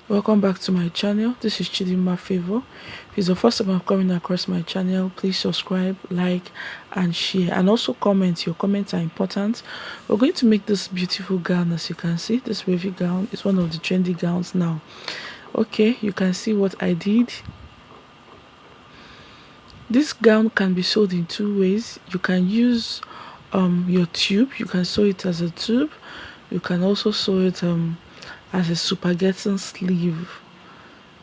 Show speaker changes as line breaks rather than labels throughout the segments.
Welcome back to my channel. This is Chidima Favor. If it's the first time I'm coming across my channel, please subscribe, like, and share, and also comment. Your comments are important. We're going to make this beautiful gown. As you can see, this wavy gown is one of the trendy gowns now. Okay, you can see what I did. This gown can be sewed in two ways. You can use your tube. You can sew it as a tube. You can also sew it as a spaghetti sleeve.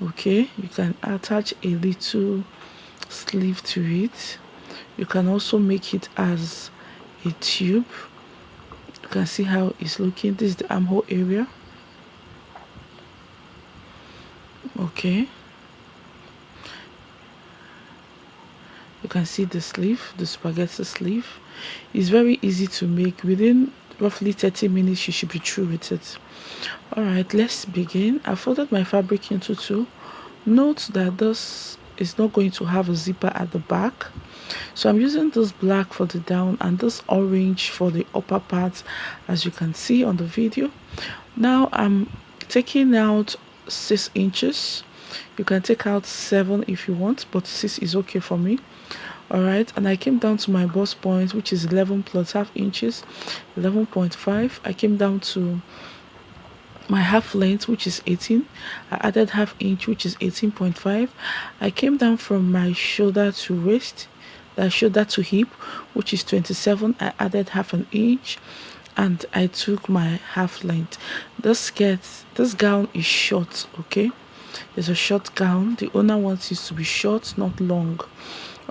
Okay, you can attach a little sleeve to it. You can also make it as a tube. You can see how it's looking. This is the armhole area. Okay, you can see the sleeve, the spaghetti sleeve. It's very easy to make. Within roughly 30 minutes you should be through with it. All right, let's begin. I folded my fabric into two. Note that this is not going to have a zipper at the back, so I'm using this black for the down and this orange for the upper part, as you can see on the video. Now I'm taking out 6 inches. You can take out 7 if you want, but 6 is okay for me. All right, and I came down to my bust point, which is 11 plus half inches, 11.5. I came down to my half length, which is 18. I added half inch, which is 18.5. I came down from my shoulder to waist, shoulder to hip, which is 27. I added half an inch, and I took my half length. This gown is short. Okay, it's a short gown. The owner wants it to be short, not long.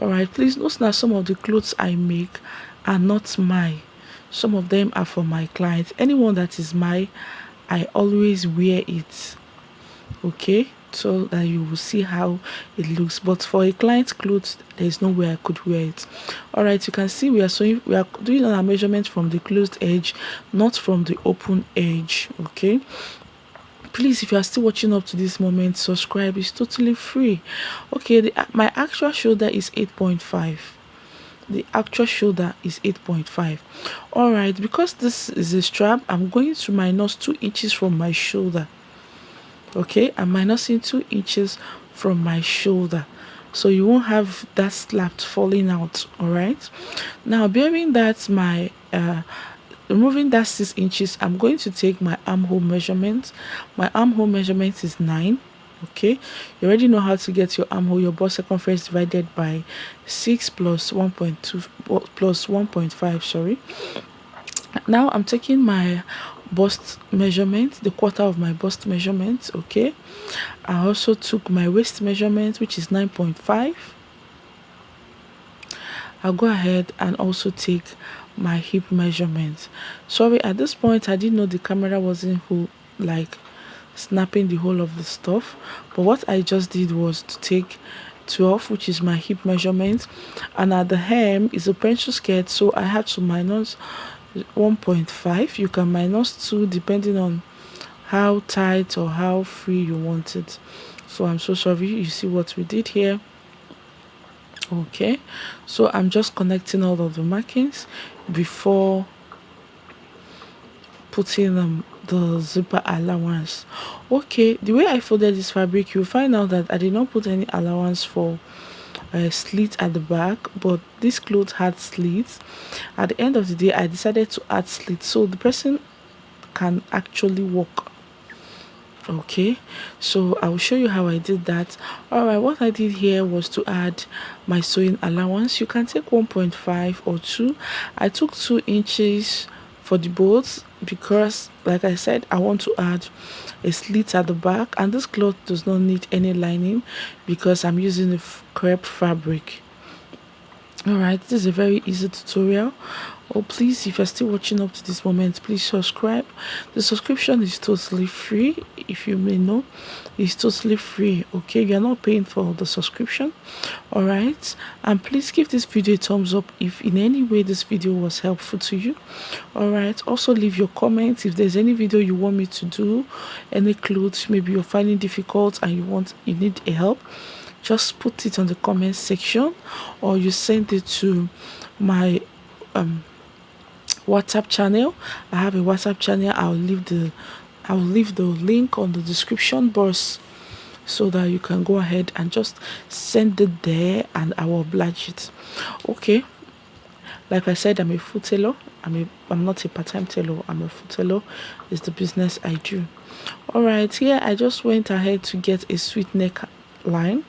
All right, please note that some of the clothes I make are not mine. Some of them are for my clients. Anyone that is mine, I always wear it, okay, so that you will see how it looks. But for a client's clothes, there is no way I could wear it. All right, you can see we are doing our measurement from the closed edge, not from the open edge. Okay, please, if you are still watching up to this moment, subscribe. It's totally free. Okay, my actual shoulder is 8.5. The actual shoulder is 8.5. All right, because this is a strap, I'm going to minus 2 inches from my shoulder. Okay, I'm minusing 2 inches from my shoulder, so you won't have that slap falling out. All right, now bearing that my removing that 6 inches, I'm going to take my armhole measurement. My armhole measurement is 9. Okay, you already know how to get your armhole, your bust circumference divided by 6 plus 1.2 plus 1.5, sorry. Now I'm taking my bust measurement, the quarter of my bust measurement. Okay, I also took my waist measurement, which is 9.5. I'll go ahead and also take my hip measurement. Sorry, at this point I didn't know the camera wasn't like snapping the whole of the stuff, but what I just did was to take 12, which is my hip measurement, and at the hem is a pencil skirt, so I had to minus 1.5. You can minus 2 depending on how tight or how free you want it. So I'm so sorry, you see what we did here. Okay, so I'm just connecting all of the markings before putting the zipper allowance. Okay, the way I folded this fabric, you'll find out that I did not put any allowance for a slit at the back, but this cloth had slits. At the end of the day, I decided to add slits so the person can actually walk. Okay, so I will show you how I did that. All right, what I did here was to add my sewing allowance. You can take 1.5 or 2. I took 2 inches for the both because, like I said, I want to add a slit at the back, and this cloth does not need any lining because I'm using a crepe fabric. All right, this is a very easy tutorial. Oh, please, if you're still watching up to this moment, please subscribe. The subscription is totally free. If you may know, it's totally free. Okay, you're not paying for the subscription. All right, and please give this video a thumbs up if in any way this video was helpful to you. All right, also leave your comments if there's any video you want me to do, any clothes maybe you're finding difficult and you need a help. Just put it on the comment section, or you send it to my WhatsApp channel. I have a WhatsApp channel. I'll leave the I'll leave the link on the description box so that you can go ahead and just send it there and I will oblige it. Okay, like I said, I'm a full tailor. I'm not a part-time tailor, I'm a full tailor. It's the business I do. All right, here I just went ahead to get a sweet neck line,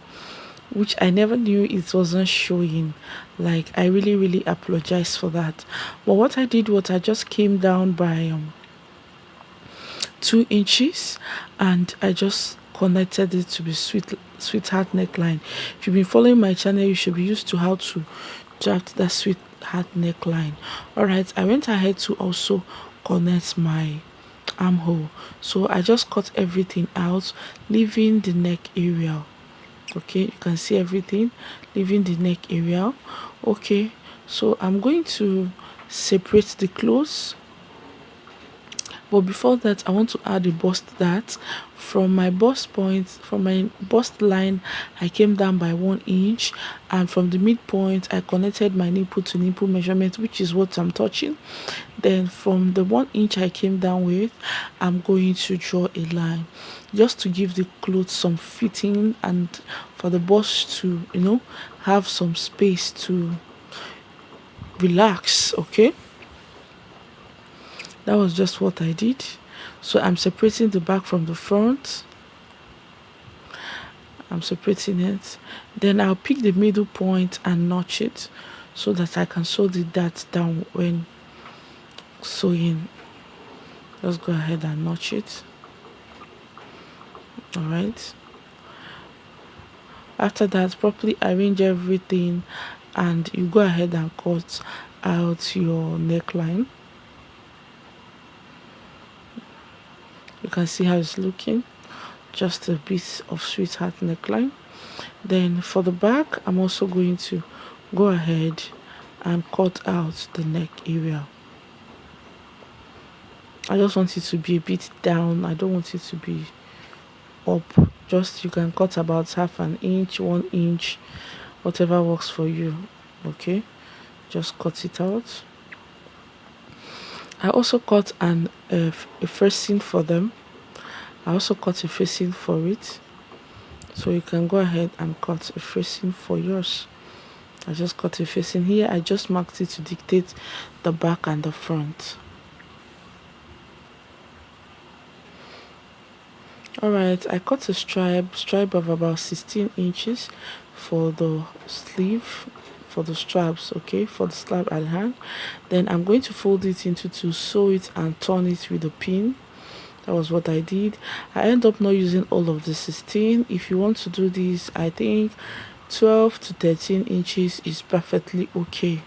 which I never knew it wasn't showing. Like, I really apologize for that. But what I did was I just came down by 2 inches and I just connected it to be sweetheart neckline. If you've been following my channel, you should be used to how to draft that sweetheart neckline. All right, I went ahead to also connect my armhole, so I just cut everything out, leaving the neck area. Okay, you can see everything, leaving the neck area. Okay, so I'm going to separate the clothes, but before that I want to add a bust dart. From my bust point, from my bust line, I came down by 1 inch, and from the midpoint I connected my nipple to nipple measurement, which is what I'm touching. Then from the 1 inch I came down with, I'm going to draw a line just to give the clothes some fitting and for the bust to, you know, have some space to relax. Okay, that was just what I did. So I'm separating the back from the front. I'm separating it. Then I'll pick the middle point and notch it so that I can sew the dart down when sewing. Just go ahead and notch it. All right, after that, properly arrange everything and you go ahead and cut out your neckline. You can see how it's looking, just a bit of sweetheart neckline. Then for the back, I'm also going to go ahead and cut out the neck area. I just want it to be a bit down, I don't want it to be up. Just, you can cut about half an inch, 1 inch, whatever works for you. Okay, just cut it out. I also cut a facing for them. I also cut a facing for it, so you can go ahead and cut a facing for yours. I just cut a facing here. I just marked it to dictate the back and the front. All right, I cut a stripe of about 16 inches for the sleeve, for the straps. Okay, for the strap at hand. Then I'm going to fold it into two, sew it and turn it with a pin. That was what I did. I end up not using all of the 16. If you want to do this, I think 12 to 13 inches is perfectly okay.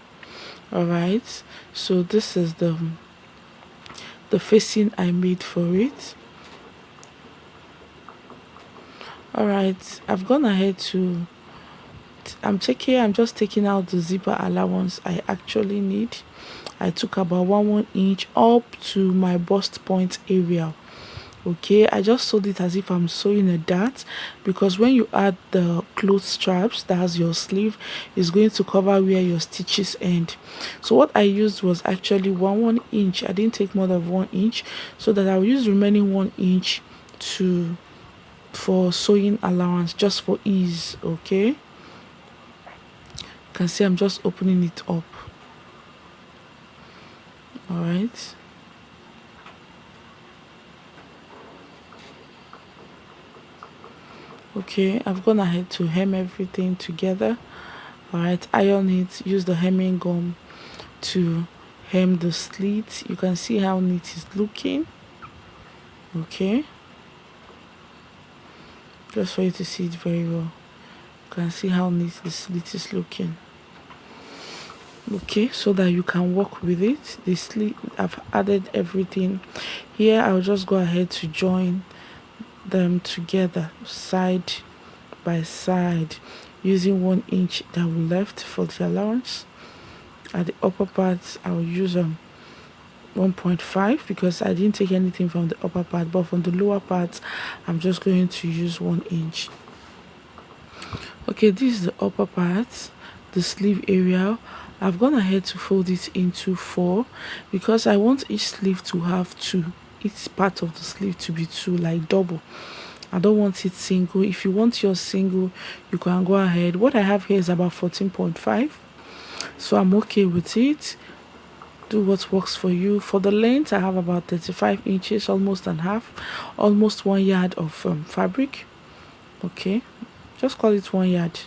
All right, so this is the facing I made for it. All right, I've gone ahead to I'm just taking out the zipper allowance I actually need. I took about 1 inch up to my bust point area. Okay, I just sewed it as if I'm sewing a dart, because when you add the cloth straps, that's your sleeve, is going to cover where your stitches end. So what I used was actually 1 inch. I didn't take more than 1 inch, so that I'll use remaining 1 inch for sewing allowance, just for ease. Okay, you can see I'm just opening it up. All right, okay, I've gone ahead to hem everything together. All right, iron it, use the hemming gum to hem the slits. You can see how neat it's looking. Okay, just for you to see it very well. You can see how neat the slit is looking. Okay, so that you can work with it. The slit, I've added everything here. I'll just go ahead to join them together side by side using 1 inch that we left for the allowance. At the upper part, I'll use 1.5 because I didn't take anything from the upper part, but from the lower part I'm just going to use 1 inch. Okay, this is the upper part, the sleeve area. I've gone ahead to fold it into 4 because I want each sleeve to have 2. each part of the sleeve to be two, like double. I don't want it single. If you want your single, you can go ahead. What I have here is about 14.5, so I'm okay with it. Do what works for you. For the length, I have about 35 inches, almost and half, almost 1 yard of fabric. Okay, just call it 1 yard.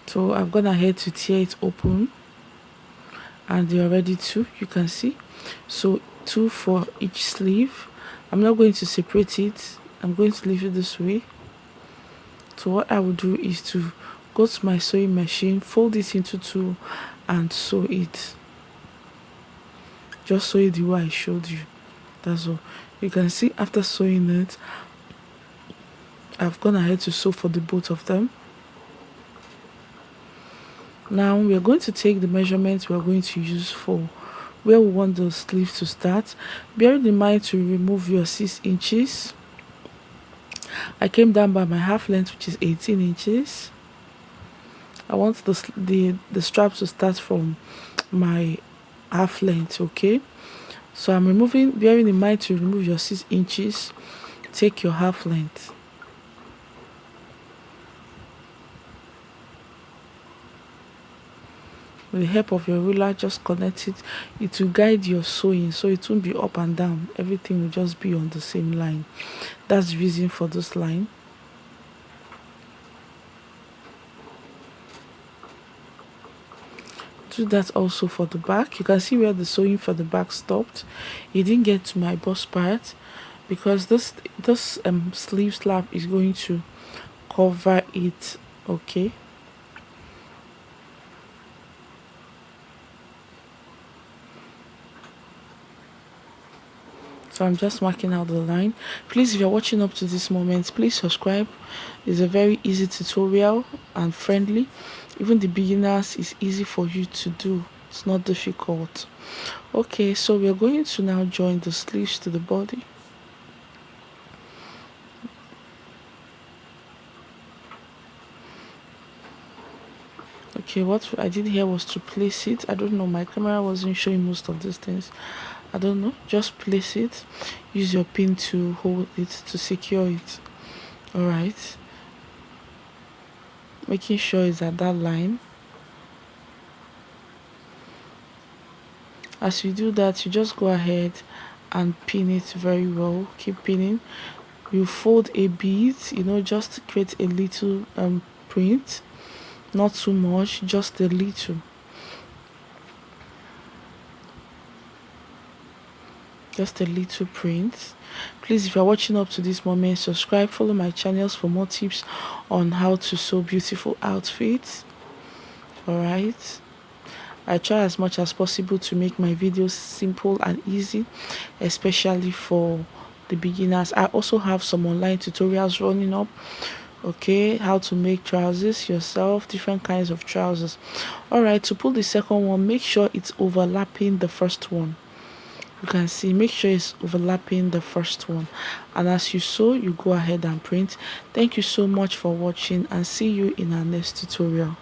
So I've gone ahead to tear it open, and they're already two, you can see. So two for each sleeve. I'm not going to separate it, I'm going to leave it this way. So what I will do is to go to my sewing machine, fold it into two, and sew it. Just sew it the way I showed you. That's all. You can see after sewing it, I've gone ahead to sew for the both of them. Now we are going to take the measurements we are going to use for where we want the sleeve to start. Bearing in mind to remove your 6 inches, I came down by my half length, which is 18 inches. I want the strap to start from my half length. Okay, so I'm removing, bearing in mind to remove your 6 inches, take your half length. With the help of your ruler, just connect it. It will guide your sewing, so it won't be up and down. Everything will just be on the same line. That's the reason for this line. Do that also for the back. You can see where the sewing for the back stopped. It didn't get to my bust part because this sleeve slab is going to cover it. Okay, so I'm just marking out the line. Please, if you're watching up to this moment, please subscribe. It's a very easy tutorial and friendly. Even the beginners, is easy for you to do. It's not difficult. Okay, so we're going to now join the sleeves to the body. Okay, what I did here was to place it. I don't know, my camera wasn't showing most of these things. I don't know, just place it. Use your pin to hold it, to secure it. All right, making sure it's at that line. As you do that, you just go ahead and pin it very well. Keep pinning. You fold a bit, just to create a little print, not too much, just a little. Just a little print. Please, if you're watching up to this moment, subscribe, follow my channels for more tips on how to sew beautiful outfits. All right, I try as much as possible to make my videos simple and easy, especially for the beginners. I also have some online tutorials running up. Okay, how to make trousers yourself, different kinds of trousers. All right, to pull the second one, make sure it's overlapping the first one. You can see, make sure it's overlapping the first one, and as you sew, you go ahead and print. Thank you so much for watching, and see you in our next tutorial.